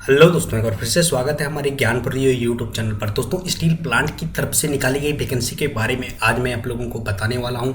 Hello दोस्तों, एक बार फिर से स्वागत है हमारे ज्ञानपुरी यूट्यूब चैनल पर। दोस्तों, स्टील प्लांट की तरफ से निकाली गई वैकेंसी के बारे में आज मैं आप लोगों को बताने वाला हूं,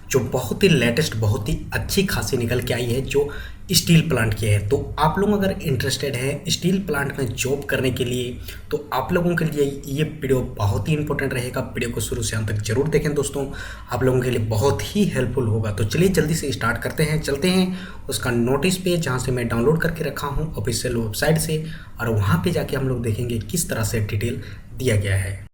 जो बहुत ही लेटेस्ट, बहुत ही अच्छी खासी निकल के आई है, जो स्टील प्लांट की है। तो आप लोग अगर इंटरेस्टेड हैं स्टील प्लांट में जॉब करने के लिए, तो आप लोगों के लिए ये वीडियो बहुत ही इंपॉर्टेंट रहेगा। वीडियो को शुरू से अंत तक जरूर देखें दोस्तों, आप लोगों के लिए बहुत ही हेल्पफुल होगा। तो चलिए जल्दी से स्टार्ट करते हैं, चलते हैं उसका नोटिस पे, जहाँ से मैं डाउनलोड करके रखा हूँ ऑफिशियल वेबसाइट से, और वहाँ पे जाके हम लोग देखेंगे किस तरह से डिटेल दिया गया है।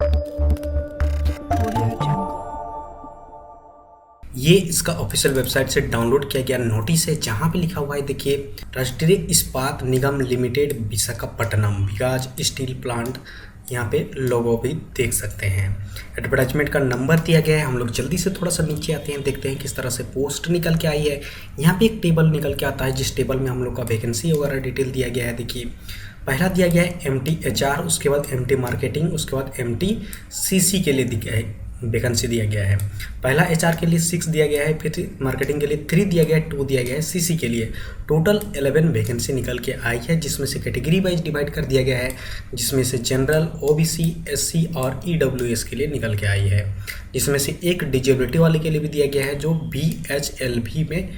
ये इसका ऑफिशियल वेबसाइट से डाउनलोड किया गया नोटिस है, जहाँ पे लिखा हुआ है, देखिए, राष्ट्रीय इस्पात निगम लिमिटेड विशाखापट्टनम विकास स्टील प्लांट। यहाँ पे लोगो भी देख सकते हैं। एडवर्टाइजमेंट का नंबर दिया गया है। हम लोग जल्दी से थोड़ा सा नीचे आते हैं, देखते हैं किस तरह से पोस्ट निकल के आई है। यहाँ पे एक टेबल निकल के आता है, जिस टेबल में हम लोग का वैकेंसी वगैरह डिटेल दिया गया है। देखिए, पहला दिया गया है MT HR, उसके बाद MT मार्केटिंग, उसके बाद MT CC के लिए दिया है, वैकेंसी दिया गया है। पहला HR के लिए 6 दिया गया है, फिर मार्केटिंग के लिए 3 दिया गया है, 2 दिया गया है CC के लिए। टोटल 11 वैकेंसी निकल के आई है, जिसमें से कैटेगरी वाइज डिवाइड कर दिया गया है, जिसमें से जनरल, OBC, SC और EWS के लिए निकल के आई है। जिसमें से एक डिजेबिलिटी वाले के लिए भी दिया गया है, जो BHLV में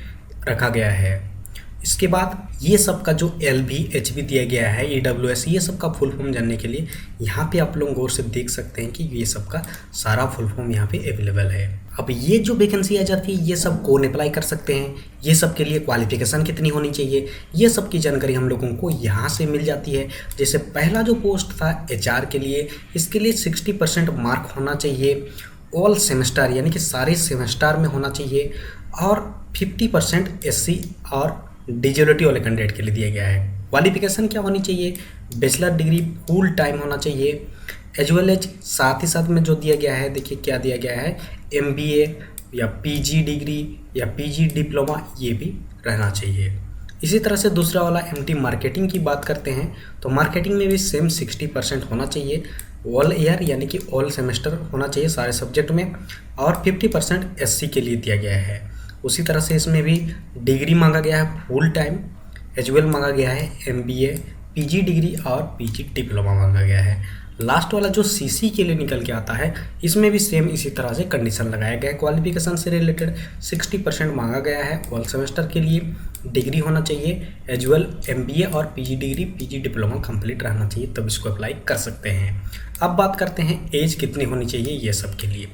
रखा गया है। इसके बाद ये सब का जो LVHV दिया गया है, EWS, ये सब का फुल फॉर्म जानने के लिए यहाँ पे आप लोग गौर से देख सकते हैं कि ये सब का सारा फुल फॉर्म यहाँ पे अवेलेबल है। अब ये जो वैकेंसी आ जाती है, ये सब कौन अप्लाई कर सकते हैं, ये सब के लिए क्वालिफिकेशन कितनी होनी चाहिए, ये सब की जानकारी हम लोगों को यहाँ से मिल जाती है। जैसे पहला जो पोस्ट था HR के लिए, इसके लिए 60% मार्क होना चाहिए, ऑल सेमेस्टर यानी कि सारे सेमेस्टर में होना चाहिए, और 50% SC और डिजेबिलिटी वाले कैंडिडेट के लिए दिया गया है। क्वालिफिकेशन क्या होनी चाहिए, बैचलर डिग्री फुल टाइम होना चाहिए, एज वेल एज साथ ही साथ में जो दिया गया है, देखिए क्या दिया गया है, MBA या PG डिग्री या PG डिप्लोमा, ये भी रहना चाहिए। इसी तरह से दूसरा वाला MT मार्केटिंग की बात करते हैं, तो मार्केटिंग में भी सेम 60% होना चाहिए, ऑल ईयर यानी कि ऑल सेमेस्टर होना चाहिए सारे सब्जेक्ट में, और 50% SC के लिए दिया गया है। उसी तरह से इसमें भी डिग्री मांगा गया है फुल टाइम, एज वेल मांगा गया है MBA, PG डिग्री और PG डिप्लोमा मांगा गया है। लास्ट वाला जो CC के लिए निकल के आता है, इसमें भी सेम इसी तरह से कंडीशन लगाया गया है। क्वालिफिकेशन से रिलेटेड 60% मांगा गया है, ऑल सेमेस्टर के लिए डिग्री होना चाहिए, एज वेल MBA और PG degree, PG diploma complete रहना चाहिए, तब इसको अप्लाई कर सकते हैं। अब बात करते हैं एज कितनी होनी चाहिए ये सब के लिए।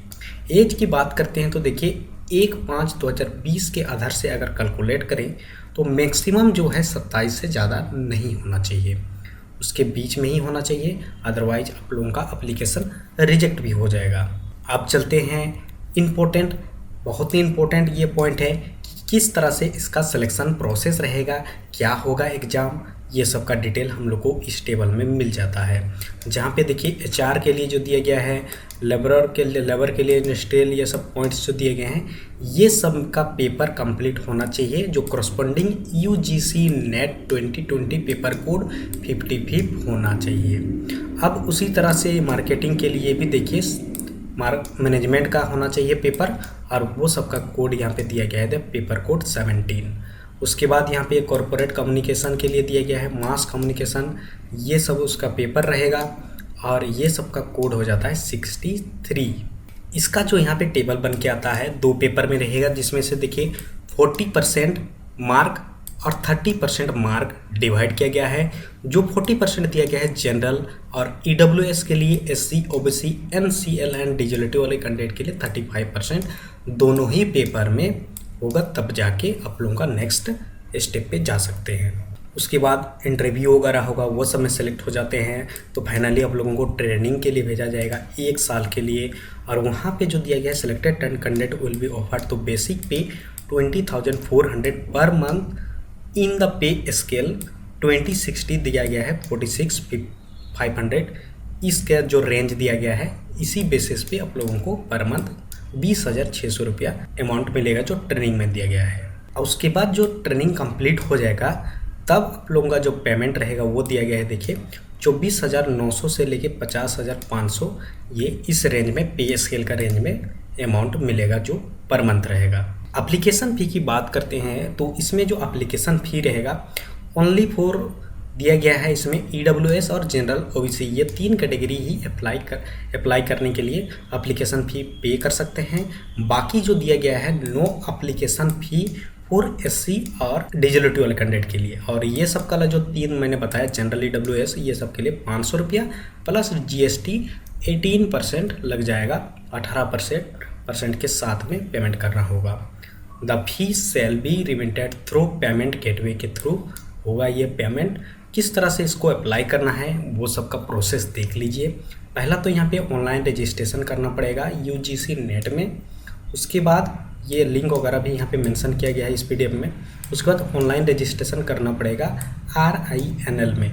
एज की बात करते हैं तो देखिए, 1/5/2020 के आधार से अगर कैलकुलेट करें तो मैक्सिमम जो है 27 से ज़्यादा नहीं होना चाहिए, उसके बीच में ही होना चाहिए, अदरवाइज आप लोगों का एप्लीकेशन रिजेक्ट भी हो जाएगा। अब चलते हैं इम्पोर्टेंट, बहुत ही इम्पोर्टेंट ये पॉइंट है कि किस तरह से इसका सिलेक्शन प्रोसेस रहेगा, क्या होगा एग्ज़ाम, ये सब का डिटेल हम लोग को इस टेबल में मिल जाता है। जहाँ पे देखिए HR के लिए जो दिया गया है, लेबर के लिए इंडस्ट्रियल, ये सब पॉइंट्स जो दिए गए हैं, ये सब का पेपर कंप्लीट होना चाहिए, जो corresponding UGC net 2020 paper code 55 होना चाहिए। अब उसी तरह से मार्केटिंग के लिए भी देखिए, मैनेजमेंट का होना चाहिए पेपर, और वो सब का कोड यहाँ पे दिया गया है, पेपर कोड 17। उसके बाद यहाँ पे कॉरपोरेट कम्युनिकेशन के लिए दिया गया है मास कम्युनिकेशन, ये सब उसका पेपर रहेगा, और ये सब का कोड हो जाता है 63। इसका जो यहाँ पे टेबल बन के आता है 2 पेपर में रहेगा, जिसमें से देखिए 40% मार्क और 30% मार्क डिवाइड किया गया है। जो 40% दिया गया है जनरल और EWS के लिए, SC, OBC, NCL and disability वाले कैंडिडेट के लिए 35% दोनों ही पेपर में होगा, तब जाके आप लोगों का नेक्स्ट स्टेप पे जा सकते हैं। उसके बाद इंटरव्यू वगैरह होगा, वो सब में सेलेक्ट हो जाते हैं तो फाइनली आप लोगों को ट्रेनिंग के लिए भेजा जाएगा 1 साल के लिए, और वहाँ पे जो दिया गया है, selected 10 candidate will be offered, तो बेसिक पे 20,400 per month, in the pay scale 2060 दिया गया है 46,500, इसका जो रेंज दिया गया है, इसी बेसिस पे आप लोगों को पर मंथ 20,600 रुपया अमाउंट मिलेगा, जो ट्रेनिंग में दिया गया है। और उसके बाद जो ट्रेनिंग कंप्लीट हो जाएगा, तब आप लोगों का जो पेमेंट रहेगा वो दिया गया है, देखिए 24,900 से लेके 50,500, ये इस रेंज में, पे स्केल का रेंज में अमाउंट मिलेगा, जो पर मंथ रहेगा। एप्लीकेशन फ़ी की बात करते हैं तो इसमें जो एप्लीकेशन फ़ी रहेगा, ओनली फॉर दिया गया है इसमें EWS और जनरल OBC ये 3 कैटेगरी ही अप्लाई करने के लिए एप्लीकेशन फ़ी पे कर सकते हैं। बाकी जो दिया गया है no application fee for SC और डिजेबिलिटी वाले कैंडिडेट के लिए। और ये सब का जो 3 मैंने बताया जनरल EWS ये सब के लिए 500 रुपया प्लस GST 18% लग जाएगा, 18% के साथ में पेमेंट करना होगा। The fee shall be remitted through payment gateway के थ्रू होगा ये पेमेंट। किस तरह से इसको अप्लाई करना है वो सब का प्रोसेस देख लीजिए। पहला तो यहाँ पे ऑनलाइन रजिस्ट्रेशन करना पड़ेगा UGC नेट में। उसके बाद ये लिंक वगैरह भी यहाँ पे मेंशन किया गया है इस PDF में। उसके बाद ऑनलाइन रजिस्ट्रेशन करना पड़ेगा RINL में।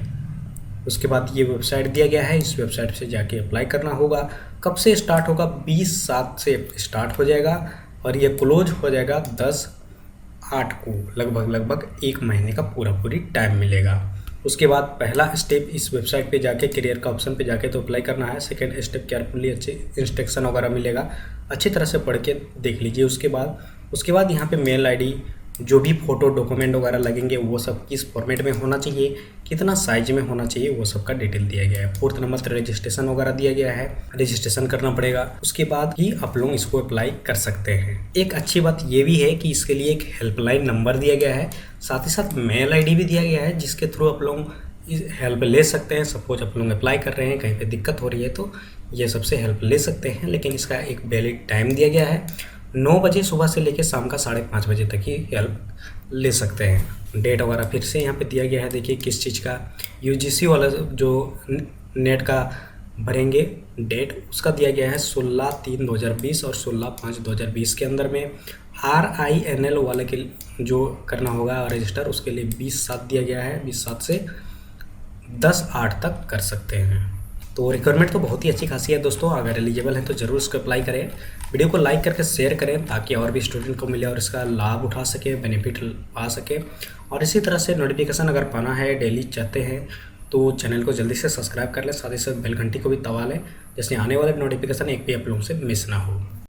उसके बाद ये वेबसाइट दिया गया है, इस वेबसाइट से जाके अप्लाई करना होगा। कब से स्टार्ट होगा? 20/7 से स्टार्ट हो जाएगा और ये क्लोज हो जाएगा 10/8 को। लगभग 1 महीने का पूरी टाइम मिलेगा। उसके बाद पहला स्टेप इस वेबसाइट पे जाके करियर का ऑप्शन पे जाके तो अप्लाई करना है। सेकंड स्टेप केयरफुली अच्छे इंस्ट्रक्शन वगैरह मिलेगा, अच्छी तरह से पढ़ के देख लीजिए। उसके बाद यहाँ पे मेल ID, जो भी फ़ोटो डॉक्यूमेंट वगैरह लगेंगे वो सब किस फॉर्मेट में होना चाहिए, कितना साइज में होना चाहिए, वो सब का डिटेल दिया गया है। 4th नंबर पर रजिस्ट्रेशन वगैरह दिया गया है, रजिस्ट्रेशन करना पड़ेगा। उसके बाद ही आप लोग इसको अप्लाई कर सकते हैं। एक अच्छी बात ये भी है कि इसके लिए एक हेल्पलाइन नंबर दिया गया है, साथ ही साथ मेल ID भी दिया गया है जिसके थ्रू आप लोग हेल्प ले सकते हैं। सपोज आप लोग अप्लाई कर रहे हैं, कहीं पे दिक्कत हो रही है तो ये सबसे हेल्प ले सकते हैं। लेकिन इसका एक वैलिड टाइम दिया गया है, 9 बजे सुबह से लेकर शाम का 5:30 बजे तक ही हेल्प ले सकते हैं। डेट वगैरह फिर से यहाँ पे दिया गया है, देखिए किस चीज़ का UGC वाला जो नेट का भरेंगे डेट उसका दिया गया है 16/3/2020 और 16/5/2020 के अंदर में। RINL वाले के जो करना होगा रजिस्टर उसके लिए 20/7 दिया गया है, 20/7 से 10/8 तक कर सकते हैं। तो रिक्वायरमेंट तो बहुत ही अच्छी खासी है दोस्तों। अगर एलिजिबल हैं तो ज़रूर इसको अप्लाई करें। वीडियो को लाइक करके शेयर करें ताकि और भी स्टूडेंट को मिले और इसका लाभ उठा सके, बेनिफिट पा सके। और इसी तरह से नोटिफिकेशन अगर पाना है डेली चाहते हैं तो चैनल को जल्दी से सब्सक्राइब कर लें, साथ ही साथ बेल घंटी को भी दबा लें, जैसे आने वाले नोटिफिकेशन एक भी आप लोगों से मिस ना हो।